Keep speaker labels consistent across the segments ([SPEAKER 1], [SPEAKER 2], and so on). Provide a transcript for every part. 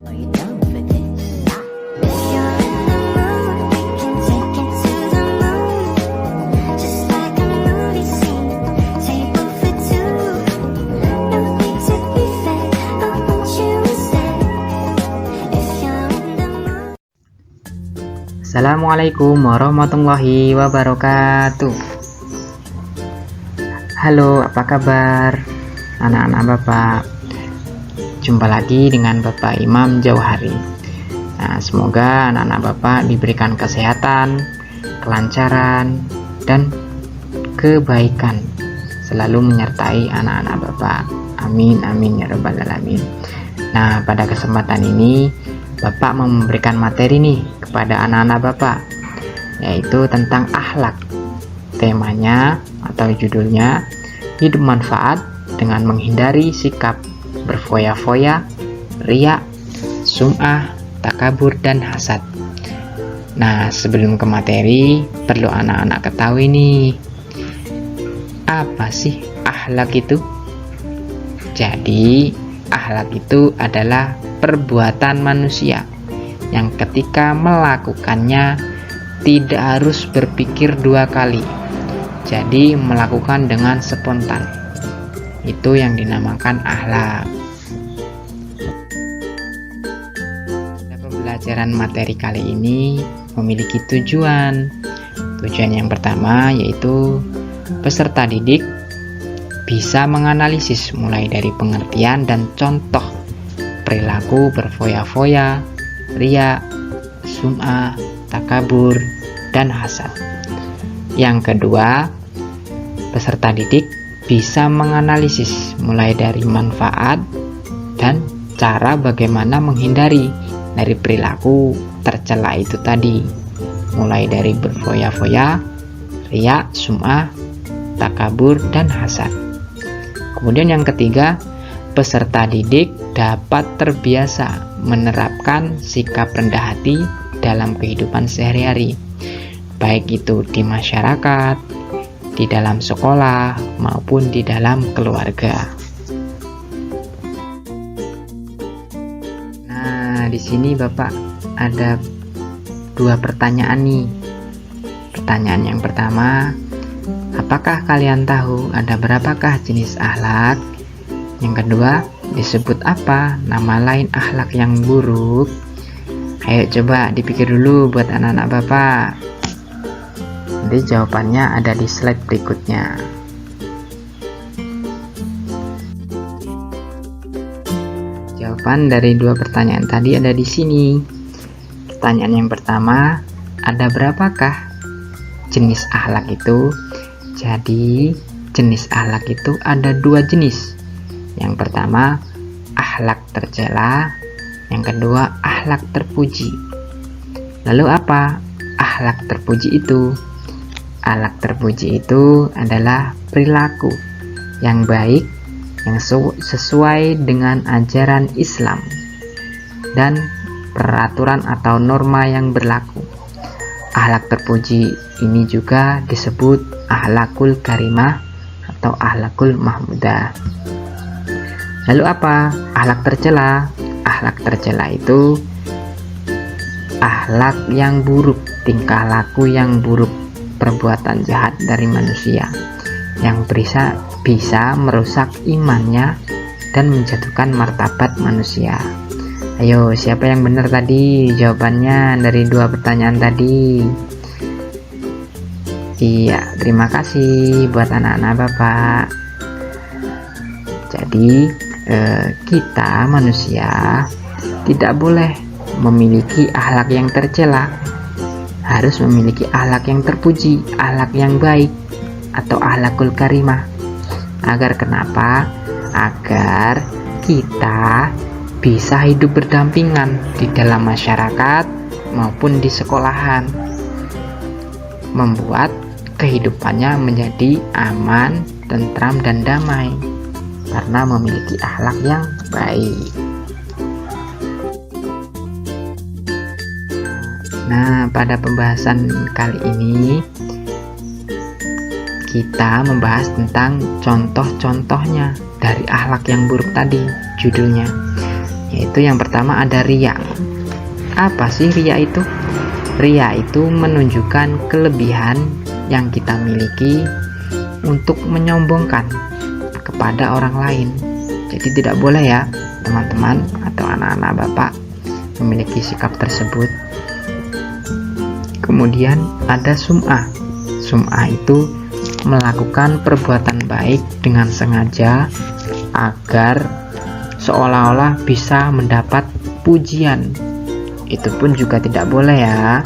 [SPEAKER 1] Are you down for this? If you're in the mood, we can take it to the moon. Just like a movie scene, table for two. No need to be fake, but won't you stay? If you're in the mood.
[SPEAKER 2] Assalamualaikum warahmatullahi wabarakatuh. Halo, apa kabar anak-anak Bapak? Jumpa lagi dengan Bapak Imam Jauhari. Nah, semoga anak-anak Bapak diberikan kesehatan, kelancaran, dan kebaikan selalu menyertai anak-anak Bapak. Amin, amin ya rabbal alamin. Nah, pada kesempatan ini Bapak mau memberikan materi nih kepada anak-anak Bapak, yaitu tentang akhlak. Temanya atau judulnya, hidup manfaat dengan menghindari sikap berfoya-foya, riya, sum'ah, takabur, dan hasad. Nah, sebelum ke materi, perlu anak-anak ketahui nih, apa sih akhlak itu? Jadi, akhlak itu adalah perbuatan manusia yang ketika melakukannya tidak harus berpikir dua kali, jadi melakukan dengan spontan. Itu yang dinamakan akhlak. Pembelajaran materi kali ini memiliki tujuan. Tujuan yang pertama yaitu peserta didik bisa menganalisis mulai dari pengertian dan contoh perilaku berfoya-foya, riya, sum'ah, takabur, dan hasad. Yang kedua, peserta didik bisa menganalisis mulai dari manfaat dan cara bagaimana menghindari dari perilaku tercela itu tadi, mulai dari berfoya-foya, riya, sum'ah, takabur, dan hasad. Kemudian yang ketiga, peserta didik dapat terbiasa menerapkan sikap rendah hati dalam kehidupan sehari-hari, baik itu di masyarakat, di dalam sekolah, maupun di dalam keluarga. Nah, di sini Bapak ada dua pertanyaan nih. Pertanyaan yang pertama, apakah kalian tahu ada berapakah jenis akhlak? Yang kedua, disebut apa nama lain akhlak yang buruk? Ayo coba dipikir dulu buat anak-anak Bapak. Nanti jawabannya ada di slide berikutnya. Jawaban dari dua pertanyaan tadi ada di sini. Pertanyaan yang pertama, ada berapakah jenis akhlak itu? Jadi, jenis akhlak itu ada dua jenis. Yang pertama, akhlak tercela. Yang kedua, akhlak terpuji. Lalu apa akhlak terpuji itu? Akhlak terpuji itu adalah perilaku yang baik yang sesuai dengan ajaran Islam dan peraturan atau norma yang berlaku. Akhlak terpuji ini juga disebut akhlakul karimah atau akhlakul mahmudah. Lalu apa akhlak tercela? Akhlak tercela itu akhlak yang buruk, tingkah laku yang buruk, perbuatan jahat dari manusia yang bisa merusak imannya dan menjatuhkan martabat manusia. Ayo, siapa yang benar tadi jawabannya dari dua pertanyaan tadi? Iya, terima kasih buat anak-anak Bapak. Jadi kita manusia tidak boleh memiliki akhlak yang tercela, harus memiliki akhlak yang terpuji, akhlak yang baik atau akhlakul karimah. Agar kenapa? Agar kita bisa hidup berdampingan di dalam masyarakat maupun di sekolahan, membuat kehidupannya menjadi aman, tentram, dan damai karena memiliki akhlak yang baik. Nah, pada pembahasan kali ini kita membahas tentang contoh-contohnya dari akhlak yang buruk tadi, judulnya. yaitu yang pertama ada riya. Apa sih riya itu? Riya itu menunjukkan kelebihan yang kita miliki untuk menyombongkan kepada orang lain. Jadi tidak boleh ya teman-teman atau anak-anak Bapak memiliki sikap tersebut. Kemudian ada sum'ah. Sum'ah itu melakukan perbuatan baik dengan sengaja agar seolah-olah bisa mendapat pujian. Itu pun juga tidak boleh ya,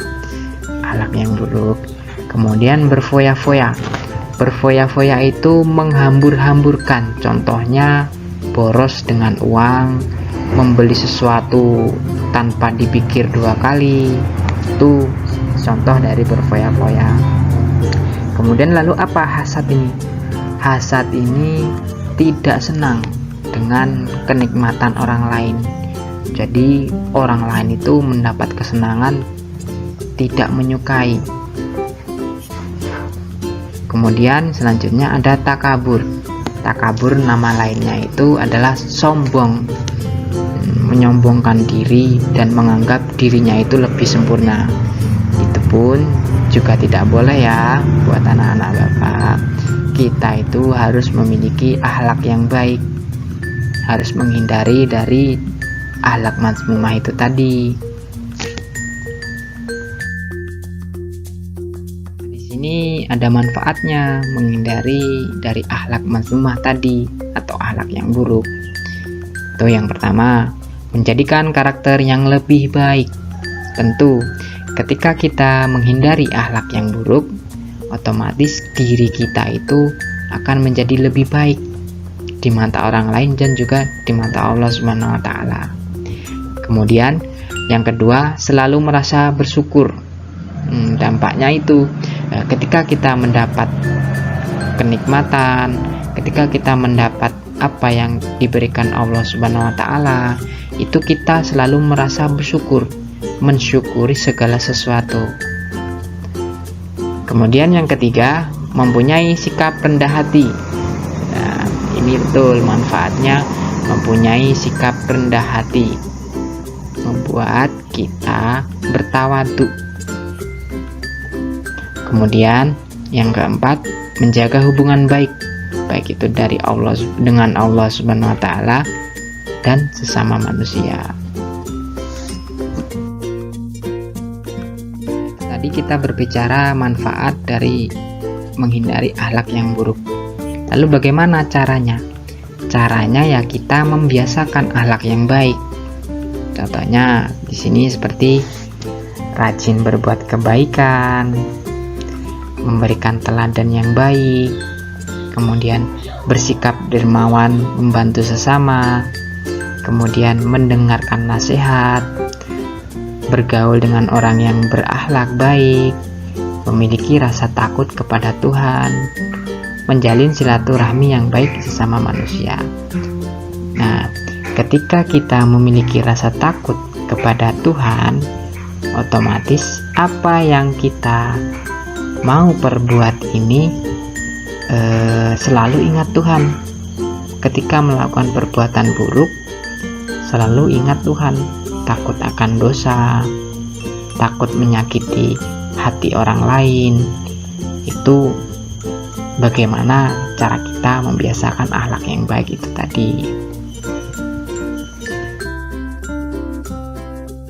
[SPEAKER 2] akhlak yang buruk. Kemudian berfoya-foya. Berfoya-foya itu menghambur-hamburkan, contohnya boros dengan uang, membeli sesuatu tanpa dipikir dua kali. Itu contoh dari berfoya-foya. Kemudian lalu apa hasad ini? Hasad ini tidak senang dengan kenikmatan orang lain. Jadi orang lain itu mendapat kesenangan, tidak menyukai. Kemudian selanjutnya ada takabur. Takabur nama lainnya itu adalah sombong, menyombongkan diri dan menganggap dirinya itu lebih sempurna. Itu pun juga tidak boleh ya buat anak-anak Bapak. Kita itu harus memiliki akhlak yang baik, harus menghindari dari akhlak mazmumah itu tadi. Di sini ada manfaatnya menghindari dari akhlak mazmumah tadi atau akhlak yang buruk. Itu yang pertama, menjadikan karakter yang lebih baik. Tentu ketika kita menghindari akhlak yang buruk, otomatis diri kita itu akan menjadi lebih baik di mata orang lain dan juga di mata Allah Subhanahu wa taala. Kemudian yang kedua, selalu merasa bersyukur. Dampaknya itu ketika kita mendapat kenikmatan, ketika kita mendapat apa yang diberikan Allah Subhanahu wa taala, itu kita selalu merasa bersyukur, mensyukuri segala sesuatu. Kemudian yang ketiga, mempunyai sikap rendah hati. Nah, ini betul manfaatnya mempunyai sikap rendah hati, membuat kita bertawadu. Kemudian yang keempat, menjaga hubungan baik, baik itu dari Allah dengan Allah Subhanahu wa taala dan sesama manusia. Tadi kita berbicara manfaat dari menghindari akhlak yang buruk. Lalu bagaimana caranya? Caranya ya kita membiasakan akhlak yang baik. Contohnya di sini seperti rajin berbuat kebaikan, memberikan teladan yang baik, kemudian bersikap dermawan membantu sesama, kemudian mendengarkan nasihat, bergaul dengan orang yang berakhlak baik, memiliki rasa takut kepada Tuhan, menjalin silaturahmi yang baik sesama manusia. Nah, ketika kita memiliki rasa takut kepada Tuhan, otomatis apa yang kita mau perbuat ini selalu ingat Tuhan. Ketika melakukan perbuatan buruk, selalu ingat Tuhan, takut akan dosa, takut menyakiti hati orang lain. Itu bagaimana cara kita membiasakan akhlak yang baik itu tadi.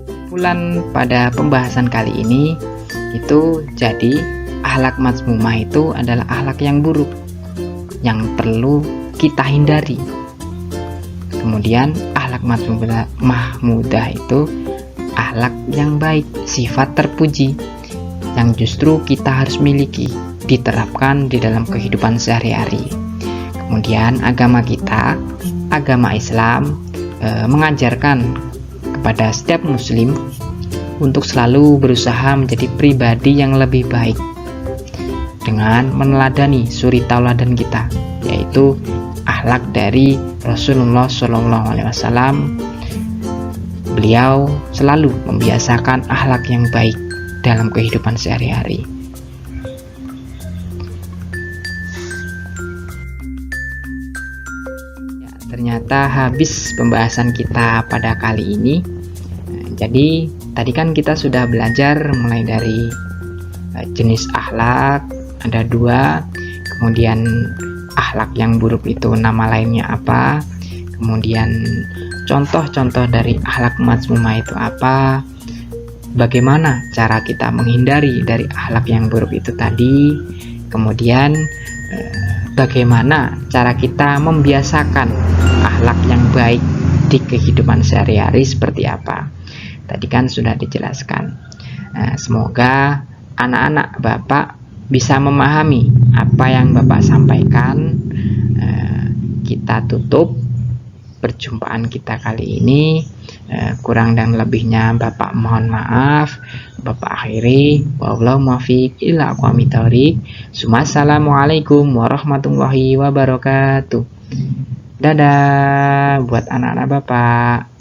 [SPEAKER 2] Kesimpulan pada pembahasan kali ini itu jadi akhlak mazmumah itu adalah akhlak yang buruk yang perlu kita hindari. Kemudian akhlak mahmudah itu akhlak yang baik, sifat terpuji yang justru kita harus miliki, diterapkan di dalam kehidupan sehari-hari. Kemudian agama kita, agama Islam mengajarkan kepada setiap muslim untuk selalu berusaha menjadi pribadi yang lebih baik dengan meneladani suri tauladan kita, yaitu akhlak dari Rasulullah SAW. Beliau selalu membiasakan akhlak yang baik dalam kehidupan sehari-hari. ternyata habis pembahasan kita pada kali ini. Jadi tadi kan kita sudah belajar mulai dari jenis akhlak ada 2, kemudian akhlak yang buruk itu nama lainnya apa, kemudian contoh-contoh dari akhlak mazmumah itu apa, bagaimana cara kita menghindari dari akhlak yang buruk itu tadi, kemudian bagaimana cara kita membiasakan akhlak yang baik di kehidupan sehari-hari seperti apa. Tadi kan sudah dijelaskan. Semoga anak-anak Bapak bisa memahami apa yang Bapak sampaikan. Kita tutup perjumpaan kita kali ini. Kurang dan lebihnya Bapak mohon maaf. Bapak akhiri, wallahu muwaffiq ila aqwamit thoriq. Assalamualaikum warahmatullahi wabarakatuh. Dadah buat anak-anak Bapak.